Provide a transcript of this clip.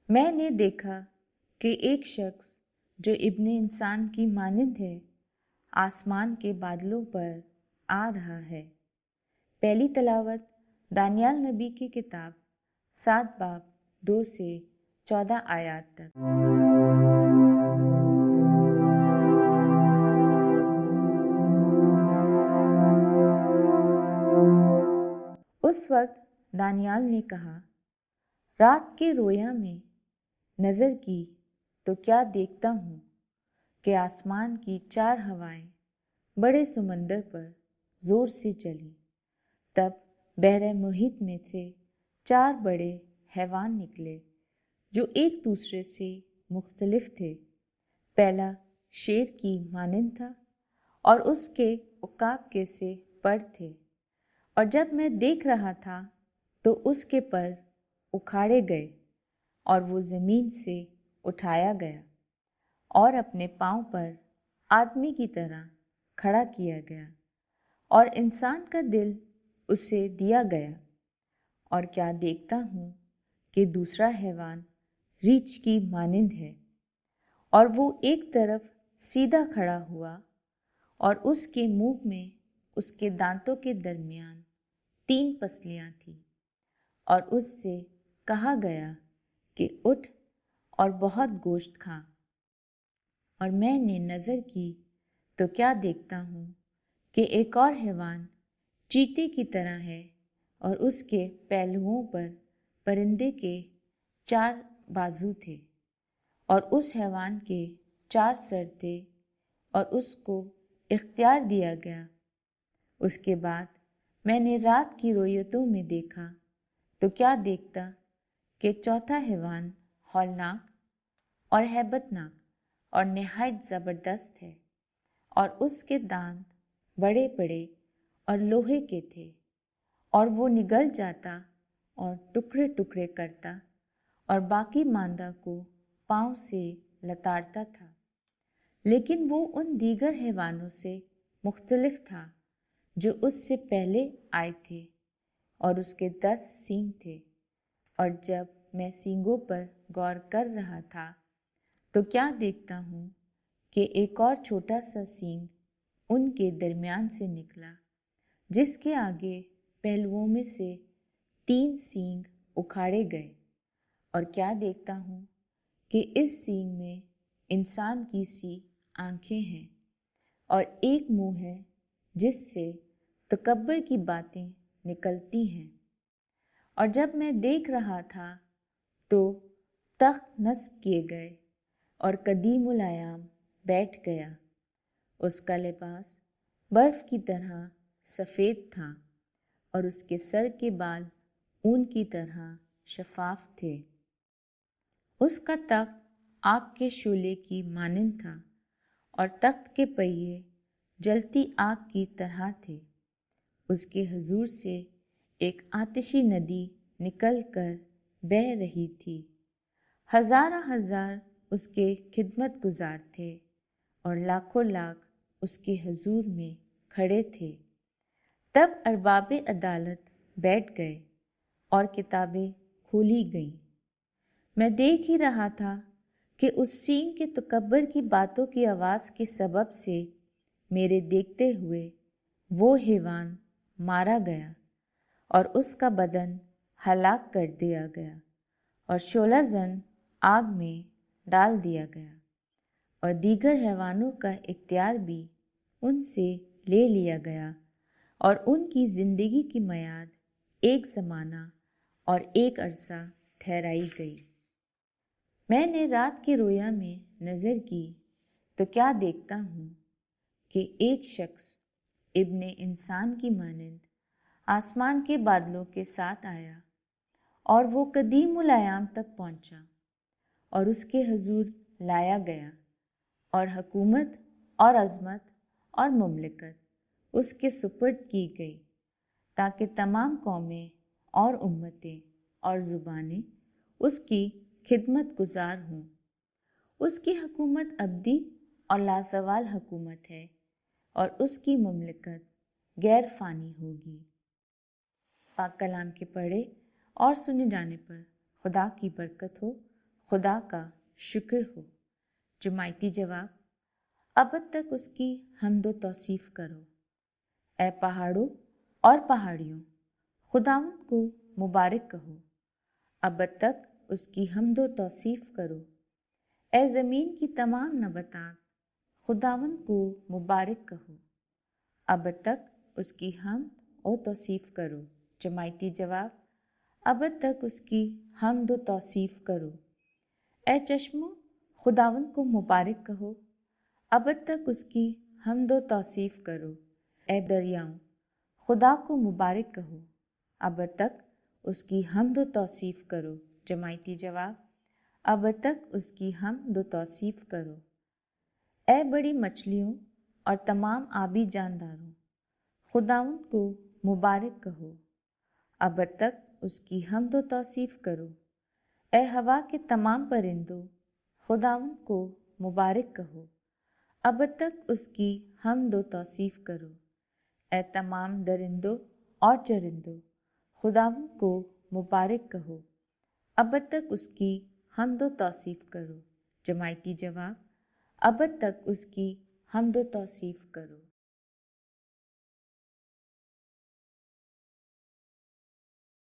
میں نے دیکھا کہ ایک شخص جو ابن انسان کی مانند ہے آسمان کے بادلوں پر آ رہا ہے۔ پہلی تلاوت دانیال نبی کی کتاب 7 باب 2 سے 14 آیات تک۔ اس وقت دانیال نے کہا، رات کے رویا میں نظر کی تو کیا دیکھتا ہوں کہ آسمان کی 4 ہوائیں بڑے سمندر پر زور سے چلیں۔ تب بحر محیط میں سے 4 بڑے حیوان نکلے جو ایک دوسرے سے مختلف تھے۔ پہلا شیر کی مانند تھا اور اس کے عقاب کے سے پر تھے، اور جب میں دیکھ رہا تھا تو اس کے پر اکھاڑے گئے اور وہ زمین سے اٹھایا گیا اور اپنے پاؤں پر آدمی کی طرح کھڑا کیا گیا، اور انسان کا دل اسے دیا گیا۔ اور کیا دیکھتا ہوں کہ دوسرا حیوان ریچھ کی مانند ہے، اور وہ ایک طرف سیدھا کھڑا ہوا، اور اس کے منہ میں اس کے دانتوں کے درمیان 3 پسلیاں تھیں، اور اس سے کہا گیا کہ اٹھ اور بہت گوشت کھا۔ اور میں نے نظر کی تو کیا دیکھتا ہوں کہ ایک اور حیوان چیتے کی طرح ہے، اور اس کے پہلوؤں پر پرندے کے 4 بازو تھے، اور اس حیوان کے 4 سر تھے، اور اس کو اختیار دیا گیا۔ اس کے بعد میں نے رات کی رویتوں میں دیکھا تو کیا دیکھتا کہ چوتھا حیوان ہولناک اور ہیبت ناک اور نہایت زبردست ہے، اور اس کے دانت بڑے بڑے اور لوہے کے تھے، اور وہ نگل جاتا اور ٹکڑے ٹکڑے کرتا اور باقی ماندہ کو پاؤں سے لتاڑتا تھا۔ لیکن وہ ان دیگر حیوانوں سے مختلف تھا جو اس سے پہلے آئے تھے، اور اس کے 10 سینگ تھے۔ اور جب میں سینگوں پر غور کر رہا تھا تو کیا دیکھتا ہوں کہ ایک اور چھوٹا سا سینگ ان کے درمیان سے نکلا، جس کے آگے پہلوؤں میں سے 3 سینگ اکھاڑے گئے۔ اور کیا دیکھتا ہوں کہ اس سینگ میں انسان کی سی آنکھیں ہیں، اور ایک منہ ہے جس سے تکبر کی باتیں نکلتی ہیں۔ اور جب میں دیکھ رہا تھا تو تخت نصب کیے گئے، اور قدیم الایام بیٹھ گیا۔ اس کا لباس برف کی طرح سفید تھا، اور اس کے سر کے بال اون کی طرح شفاف تھے۔ اس کا تخت آگ کے شعلے کی مانند تھا، اور تخت کے پہیے جلتی آگ کی طرح تھے۔ اس کے حضور سے ایک آتشی ندی نکل کر بہہ رہی تھی۔ ہزارہ ہزار اس کے خدمت گزار تھے، اور لاکھوں لاکھ اس کے حضور میں کھڑے تھے۔ تب ارباب عدالت بیٹھ گئے اور کتابیں کھولی گئیں۔ میں دیکھ ہی رہا تھا کہ اس سینگ کے تکبر کی باتوں کی آواز کے سبب سے میرے دیکھتے ہوئے وہ حیوان مارا گیا، اور اس کا بدن ہلاک کر دیا گیا، اور شعلہ زن آگ میں ڈال دیا گیا، اور دیگر حیوانوں کا اختیار بھی ان سے لے لیا گیا، اور ان کی زندگی کی میعاد ایک زمانہ اور ایک عرصہ ٹھہرائی گئی۔ میں نے رات کے رویا میں نظر کی تو کیا دیکھتا ہوں کہ ایک شخص ابن انسان کی مانند آسمان کے بادلوں کے ساتھ آیا، اور وہ قدیم الایام تک پہنچا، اور اس کے حضور لایا گیا، اور حکومت اور عظمت اور مملکت اس کے سپرد کی گئی، تاکہ تمام قومیں اور امتیں اور زبانیں اس کی خدمت گزار ہوں۔ اس کی حکومت ابدی اور لازوال حکومت ہے، اور اس کی مملکت غیر فانی ہوگی۔ پاک کلام کے پڑھے اور سنے جانے پر خدا کی برکت ہو۔ خدا کا شکر ہو۔ جماعتی جواب: ابد تک اس کی حمد و توصیف کرو۔ اے پہاڑوں اور پہاڑیوں، خداوند کو مبارک کہو، ابد تک اس کی حمد و توصیف کرو۔ اے زمین کی تمام نباتات، خداوند کو مبارک کہو، ابد تک اس کی حمد و توصیف کرو۔ جماعتی جواب: ابد تک اس کی حمد و توصیف کرو۔ اے چشموں، خداوند کو مبارک کہو، ابد تک اس کی حمد و توصیف کرو۔ اے دریاؤں، خدا کو مبارک کہو، ابد تک اس کی حمد و توصیف کرو۔ جماعتی جواب: ابد تک اس کی حمد و توصیف کرو۔ اے بڑی مچھلیوں اور تمام آبی جانداروں، خداوند کو مبارک کہو، ابد تک اس کی حمد و توصیف کرو۔ اے ہوا کے تمام پرندوں، خداوند کو مبارک کہو، ابد تک اس کی حمد و توصیف کرو۔ اے تمام درندوں اور چرندوں، خداوند کو مبارک کہو، ابد تک اس کی حمد و توصیف کرو۔ جماعتی جواب: ابد تک اس کی حمد و توصیف کرو۔